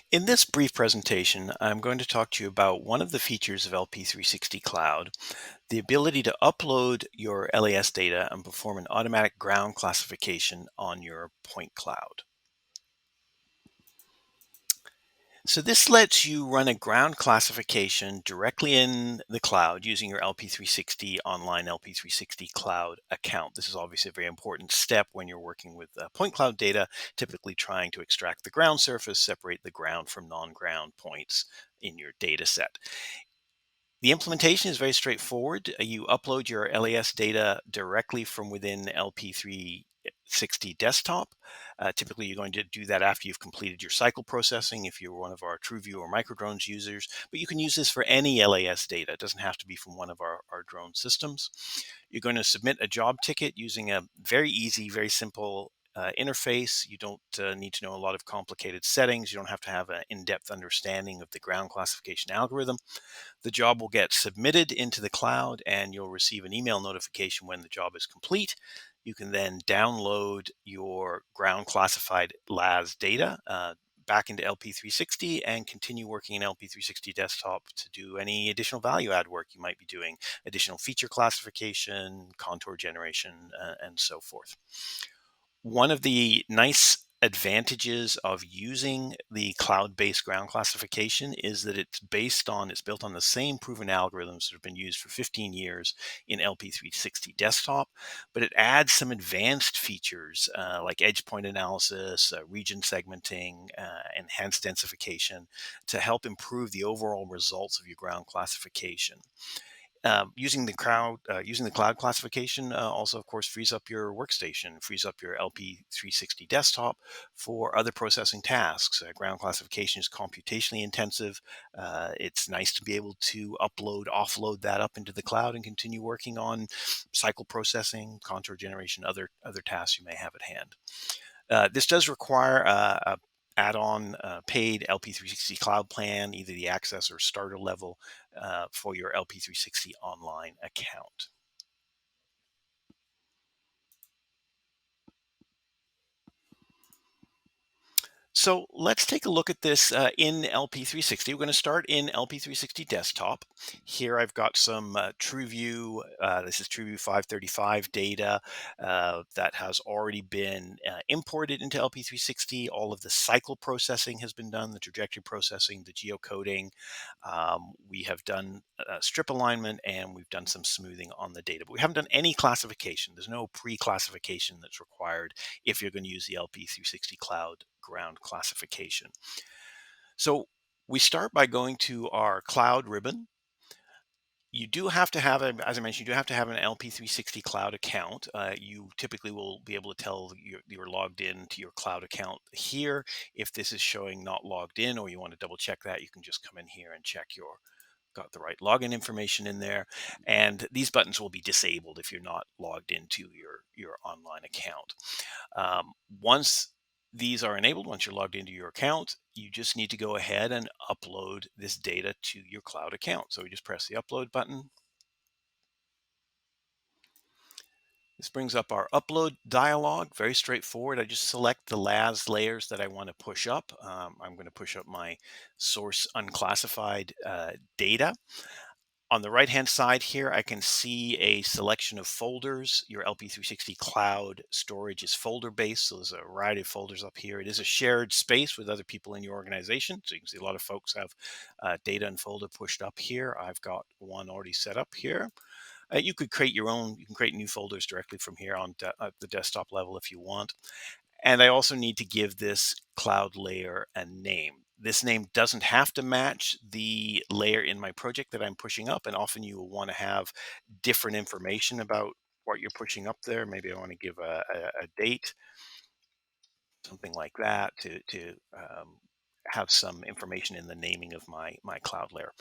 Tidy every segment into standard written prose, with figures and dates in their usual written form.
In this brief presentation, I'm going to talk to you about one of the features of LP360 Cloud, the ability to upload your LAS data and perform an automatic ground classification on your point cloud. So this lets you run a ground classification directly in the cloud using your LP360 online LP360 Cloud account. This is obviously a very important step when you're working with point cloud data, typically trying to extract the ground surface, separate the ground from non-ground points in your data set. The implementation is very straightforward. You upload your LAS data directly from within LP360 desktop. Typically, you're going to do that after you've completed your cycle processing if you're one of our TrueView or microdrones users. But you can use this for any LAS data. It doesn't have to be from one of our drone systems. You're going to submit a job ticket using a very easy, very simple interface. You don't need to know a lot of complicated settings. You don't have to have an in-depth understanding of the ground classification algorithm. The job will get submitted into the cloud and you'll receive an email notification when the job is complete. You can then download your ground classified LAS data back into LP360 and continue working in LP360 desktop to do any additional value add work you might be doing, additional feature classification, contour generation, and so forth. One of the nice advantages of using the cloud-based ground classification is that it's built on the same proven algorithms that have been used for 15 years in LP360 desktop, but it adds some advanced features like edge point analysis, region segmenting, enhanced densification to help improve the overall results of your ground classification. Using the cloud classification also, of course, frees up your workstation, frees up your LP360 desktop for other processing tasks. Ground classification is computationally intensive. It's nice to be able to offload that up into the cloud and continue working on cycle processing, contour generation, other tasks you may have at hand. This does require a add-on paid LP360 Cloud plan, either the Access or Starter level for your LP360 online account. So let's take a look at this in LP360. We're going to start in LP360 desktop. Here I've got some TrueView. This is TrueView 535 data that has already been imported into LP360. All of the cycle processing has been done, the trajectory processing, the geocoding. We have done strip alignment and we've done some smoothing on the data, but we haven't done any classification. There's no pre-classification that's required if you're going to use the LP360 Cloud ground classification. So we start by going to our cloud ribbon. You do have to have, as I mentioned, you do have to have an LP360 Cloud account. You typically will be able to tell you're logged in to your cloud account here. If this is showing not logged in or you want to double check that, you can just come in here and check your got the right login information in there. And these buttons will be disabled if you're not logged into your online account. Once these are enabled, once you're logged into your account, you just need to go ahead and upload this data to your cloud account. So we just press the upload button. This brings up our upload dialog, very straightforward. I just select the LAS layers that I want to push up. I'm going to push up my source unclassified data. On the right-hand side here, I can see a selection of folders. Your LP360 Cloud storage is folder-based, so there's a variety of folders up here. It is a shared space with other people in your organization, so you can see a lot of folks have data and folder pushed up here. I've got one already set up here. You could create your own. You can create new folders directly from here on at the desktop level if you want. And I also need to give this cloud layer a name. This name doesn't have to match the layer in my project that I'm pushing up. And often you will want to have different information about what you're pushing up there. Maybe I want to give a date, something like that, to have some information in the naming of my cloud layer.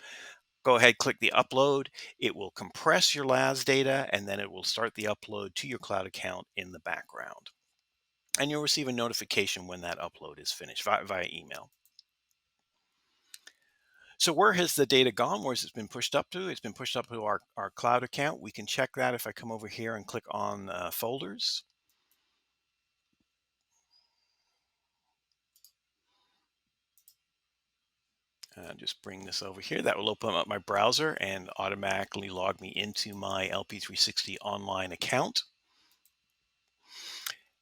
Go ahead, click the upload. It will compress your LAS data, and then it will start the upload to your cloud account in the background. And you'll receive a notification when that upload is finished via email. So where has the data gone? Where has it been pushed up to? It's been pushed up to our cloud account. We can check that if I come over here and click on folders. Just bring this over here. That will open up my browser and automatically log me into my LP360 online account.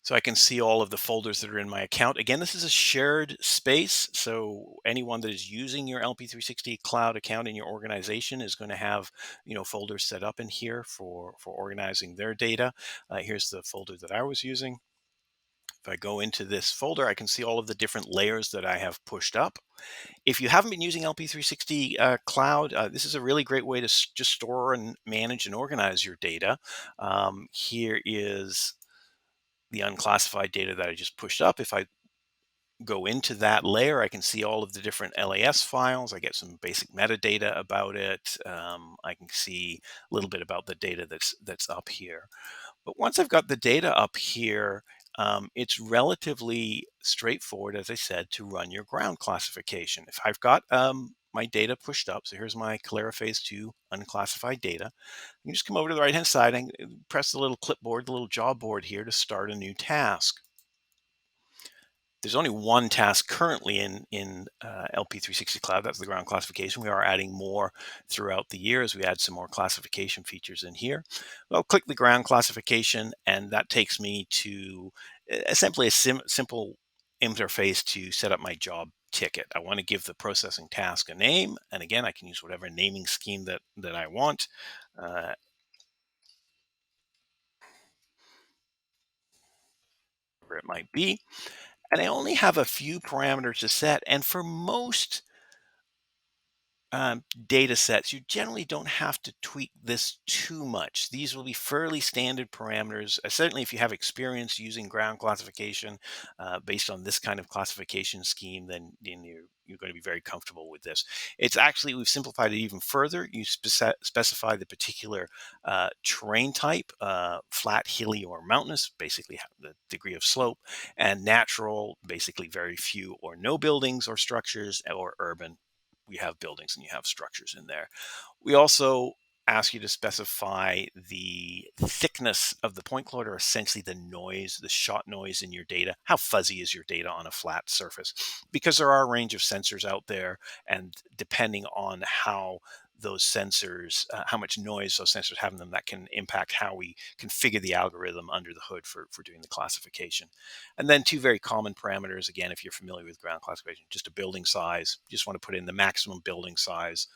So I can see all of the folders that are in my account. Again, this is a shared space. So anyone that is using your LP360 Cloud account in your organization is going to have, folders set up in here for organizing their data. Here's the folder that I was using. If I go into this folder, I can see all of the different layers that I have pushed up. If you haven't been using LP360 Cloud, this is a really great way to just store and manage and organize your data. Here is the unclassified data that I just pushed up. If I go into that layer, I can see all of the different LAS files. I get some basic metadata about it. I can see a little bit about the data that's up here. But once I've got the data up here, it's relatively straightforward, as I said, to run your ground classification. If I've got my data pushed up, so here's my Calera Phase 2 unclassified data, you just come over to the right-hand side and press the little clipboard, the little job board here to start a new task. There's only one task currently in LP360 Cloud. That's the ground classification. We are adding more throughout the year as we add some more classification features in here. I'll click the ground classification, and that takes me to simply a simple interface to set up my job ticket. I want to give the processing task a name, and again, I can use whatever naming scheme that I want. Uh, Whatever it might be. And I only have a few parameters to set. And for most data sets, you generally don't have to tweak this too much. These will be fairly standard parameters. Certainly, if you have experience using ground classification based on this kind of classification scheme, then you're going to be very comfortable with this. It's actually, we've simplified it even further. You specify the particular terrain type, flat, hilly, or mountainous, basically the degree of slope, and natural, basically very few or no buildings or structures, or urban, we have buildings and you have structures in there. We also ask you to specify the thickness of the point cloud, or essentially the noise, the shot noise in your data. How fuzzy is your data on a flat surface? Because there are a range of sensors out there, and depending on how those sensors, how much noise those sensors have in them, that can impact how we configure the algorithm under the hood for doing the classification. And then two very common parameters, again, if you're familiar with ground classification, just a building size. You just want to put in the maximum building size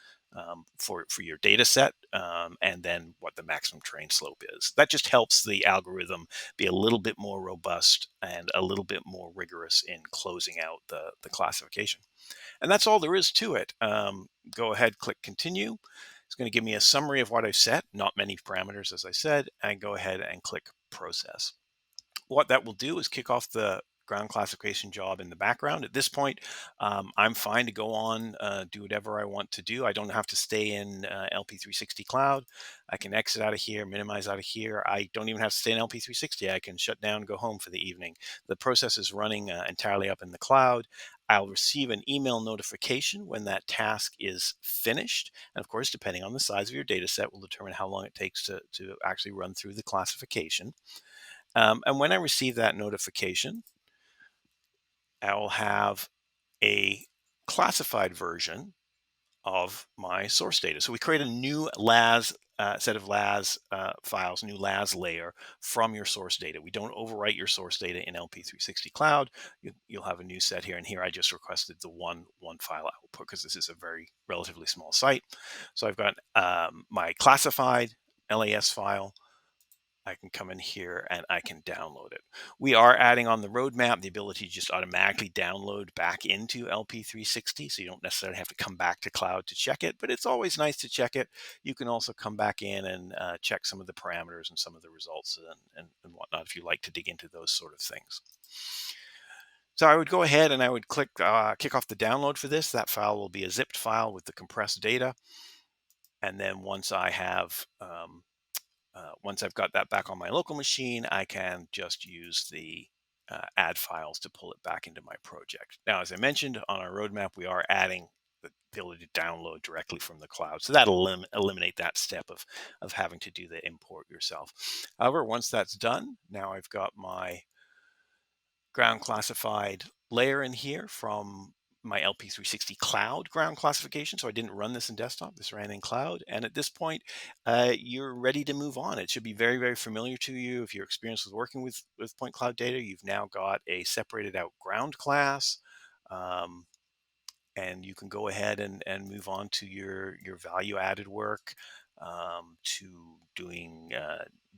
for your data set, and then what the maximum terrain slope is. That just helps the algorithm be a little bit more robust and a little bit more rigorous in closing out the classification. And that's all there is to it. Go ahead, click continue. It's going to give me a summary of what I've set, not many parameters, as I said, and go ahead and click process. What that will do is kick off the ground classification job in the background. At this point, I'm fine to go on, do whatever I want to do. I don't have to stay in LP360 Cloud. I can exit out of here, minimize out of here. I don't even have to stay in LP360. I can shut down, go home for the evening. The process is running entirely up in the cloud. I'll receive an email notification when that task is finished. And of course, depending on the size of your data set, will determine how long it takes to actually run through the classification. And when I receive that notification, I will have a classified version of my source data. So we create a new LAS set of LAS files, new LAS layer from your source data. We don't overwrite your source data in LP360 Cloud. You'll have a new set here. And here I just requested the one file output because this is a very relatively small site. So I've got my classified LAS file. I can come in here and I can download it. We are adding on the roadmap the ability to just automatically download back into LP360. So you don't necessarily have to come back to cloud to check it, but it's always nice to check it. You can also come back in and check some of the parameters and some of the results and whatnot if you like to dig into those sort of things. So I would go ahead and I would click kick off the download for this. That file will be a zipped file with the compressed data. And then once I've got that back on my local machine, I can just use the add files to pull it back into my project. Now, as I mentioned on our roadmap, we are adding the ability to download directly from the cloud. So that'll eliminate that step of having to do the import yourself. However, once that's done, now I've got my ground classified layer in here from my LP360 Cloud ground classification. So I didn't run this in desktop. This ran in cloud. And at this point, you're ready to move on. It should be very, very familiar to you. If you're experienced with working with point cloud data, you've now got a separated out ground class. Um, and you can go ahead and move on to your value added work, to doing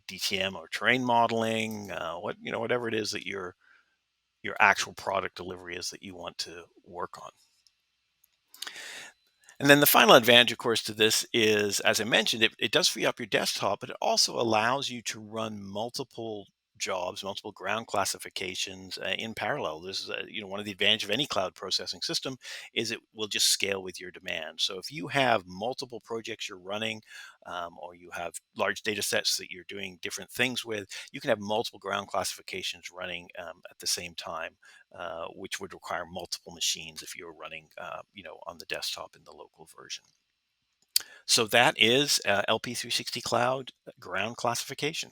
DTM or terrain modeling, whatever it is that your actual product delivery is that you want to work on. And then the final advantage, of course, to this is, as I mentioned, it does free up your desktop, but it also allows you to run multiple jobs, multiple ground classifications in parallel. This is, one of the advantage of any cloud processing system is it will just scale with your demand. So if you have multiple projects you're running, or you have large data sets that you're doing different things with, you can have multiple ground classifications running at the same time, which would require multiple machines if you're running, on the desktop in the local version. So that is LP360 Cloud ground classification.